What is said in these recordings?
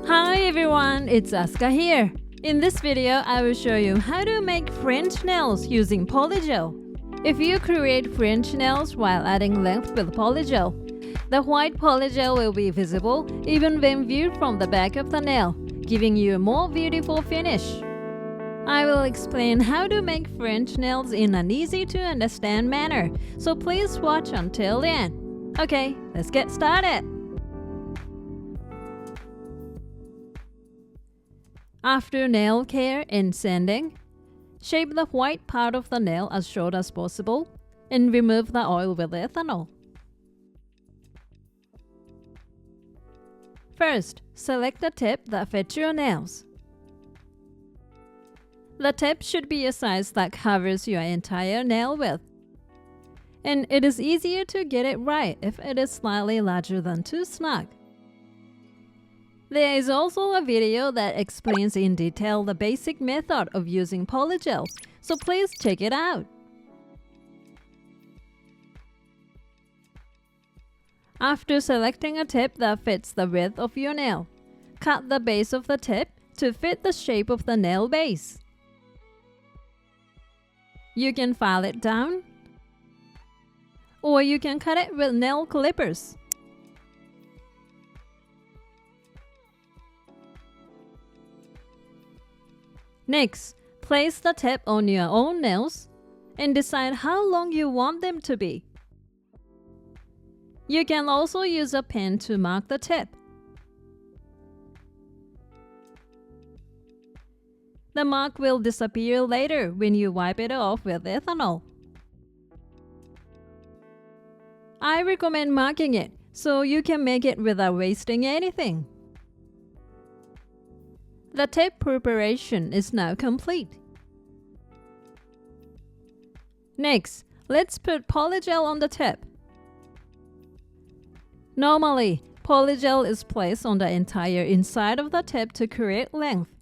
Hi everyone, it's Asuka here. In this video, I will show you how to make French nails using polygel. If you create French nails while adding length with polygel, the white polygel will be visible even when viewed from the back of the nail, giving you a more beautiful finish. I will explain how to make French nails in an easy-to-understand manner, so please watch until the end. Okay, let's get started. After nail care and sanding, shape the white part of the nail as short as possible and remove the oil with ethanol. First, select the tip that fits your nails. The tip should be a size that covers your entire nail width. And it is easier to get it right if it is slightly larger than too snug. There is also a video that explains in detail the basic method of using polygel, so please check it out. After selecting a tip that fits the width of your nail, cut the base of the tip to fit the shape of the nail base. You can file it down, or you can cut it with nail clippers. Next, place the tip on your own nails and decide how long you want them to be. You can also use a pen to mark the tip. The mark will disappear later when you wipe it off with ethanol. I recommend marking it so you can make it without wasting anything. The tip preparation is now complete. Next, let's put polygel on the tip. Normally, polygel is placed on the entire inside of the tip to create length.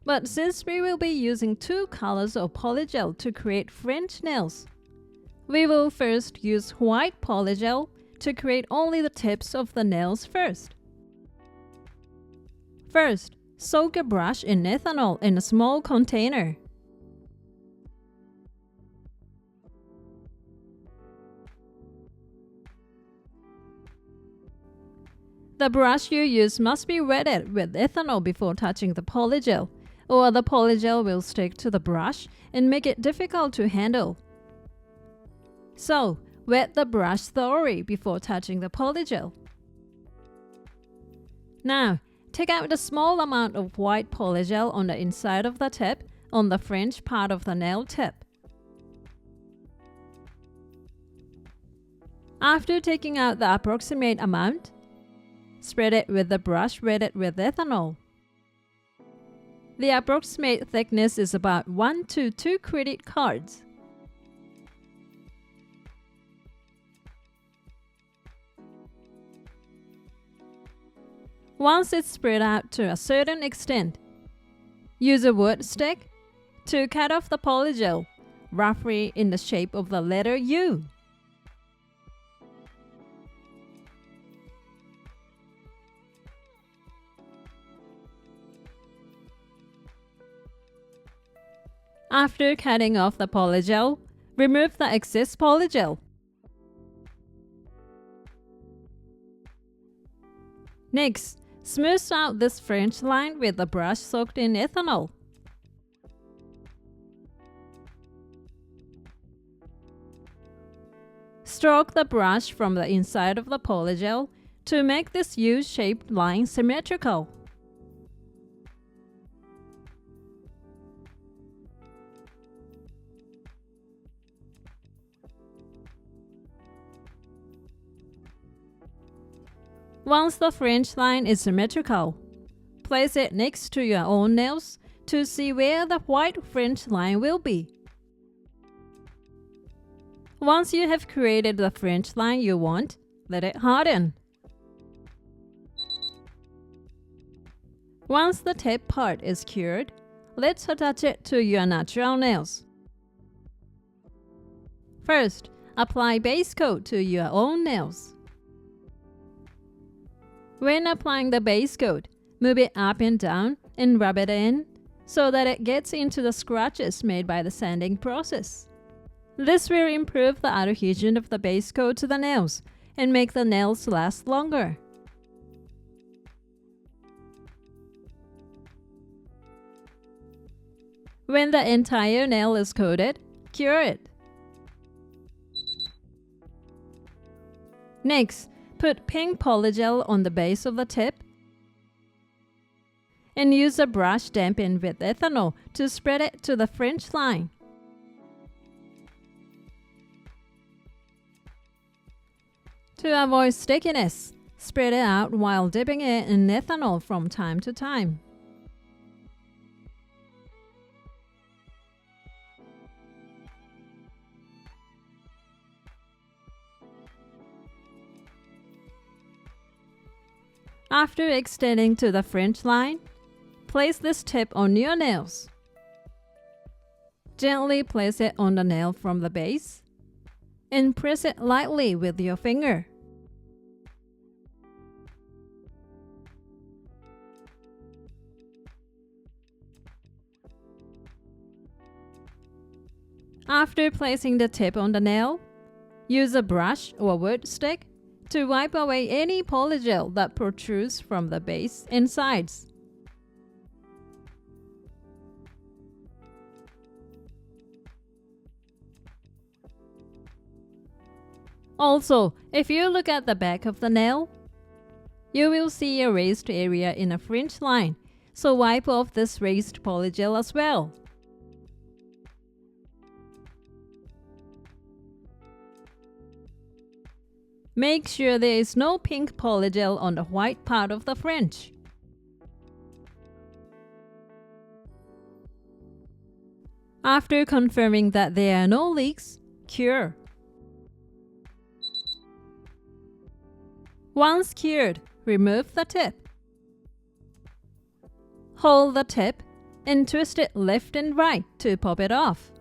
But since we will be using two colors of polygel to create French nails, we will first use white polygel to create only the tips of the nails first. First, soak a brush in ethanol in a small container. The brush you use must be wetted with ethanol before touching the polygel, or the polygel will stick to the brush and make it difficult to handle. So, wet the brush thoroughly before touching the polygel. Now, take out a small amount of white polygel on the inside of the tip on the French part of the nail tip. After taking out the approximate amount, spread it with the brush wetted with ethanol. The approximate thickness is about 1 to 2 credit cards. Once it's spread out to a certain extent, use a wood stick to cut off the polygel, roughly in the shape of the letter U. After cutting off the polygel, remove the excess polygel. Next, smooth out this French line with a brush soaked in ethanol. Stroke the brush from the inside of the polygel to make this U-shaped line symmetrical. Once the French line is symmetrical, place it next to your own nails to see where the white French line will be. Once you have created the French line you want, let it harden. Once the tip part is cured, let's attach it to your natural nails. First, apply base coat to your own nails. When applying the base coat, Move it up and down and rub it in so that it gets into the scratches made by the sanding process. This will improve the adhesion of the base coat to the nails and make the nails last longer. When the entire nail is coated, cure it. Next, put pink polygel on the base of the tip and use a brush dampened with ethanol to spread it to the fringe line. To avoid stickiness, spread it out while dipping it in ethanol from time to time. After extending to the fringe line, place this tip on your nails. Gently place it on the nail from the base and press it lightly with your finger. After placing the tip on the nail, use a brush or wood stick to wipe away any polygel that protrudes from the base and sides. Also, if you look at the back of the nail, you will see a raised area in a fringe line, so wipe off this raised polygel as well. Make sure there is no pink polygel on the white part of the fringe. After confirming that there are no leaks, cure. Once cured, remove the tip. Hold the tip and twist it left and right to pop it off.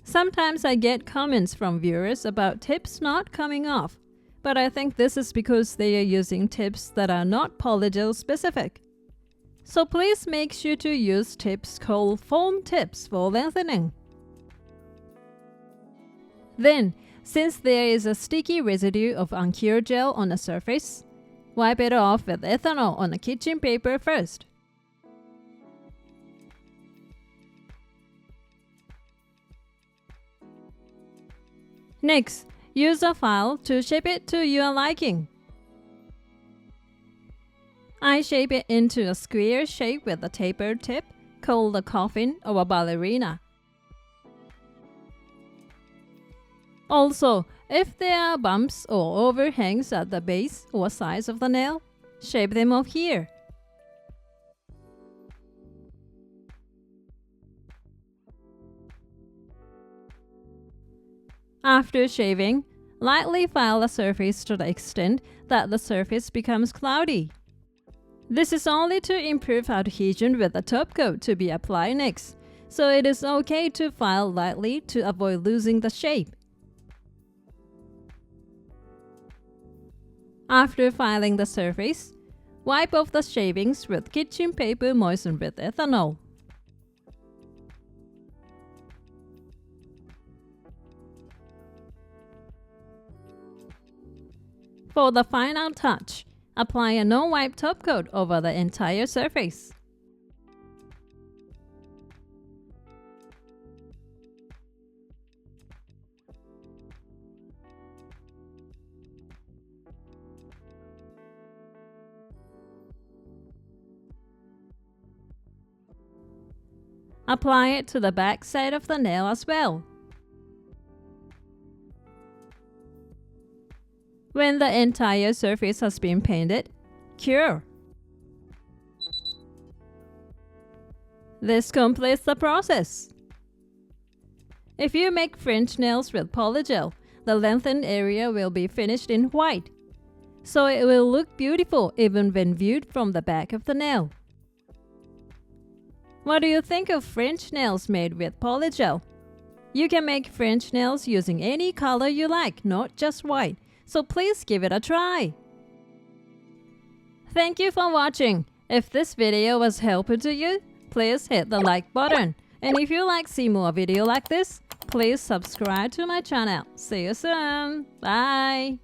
Sometimes I get comments from viewers about tips not coming off, but I think this is because they are using tips that are not polygel specific. So please make sure to use tips called foam tips for lengthening. Then, since there is a sticky residue of uncured gel on the surface, wipe it off with ethanol on a kitchen paper first. Next, use a file to shape it to your liking. I shape it into a square shape with a tapered tip called a coffin or a ballerina. Also, if there are bumps or overhangs at the base or sides of the nail, shape them off here. After shaving, lightly file the surface to the extent that the surface becomes cloudy. This is only to improve adhesion with the top coat to be applied next, so it is okay to file lightly to avoid losing the shape. After filing the surface, wipe off the shavings with kitchen paper moistened with ethanol. For the final touch, apply a non-wipe top coat over the entire surface. Apply it to the back side of the nail as well. When the entire surface has been painted, cure. This completes the process. If you make French nails with polygel, the lengthened area will be finished in white, so it will look beautiful even when viewed from the back of the nail. What do you think of French nails made with polygel? You can make French nails using any color you like, not just white. so please give it a try. Thank you for watching. If this video was helpful to you, please hit the like button. And if you like to see more videos like this, please subscribe to my channel. See you soon. Bye.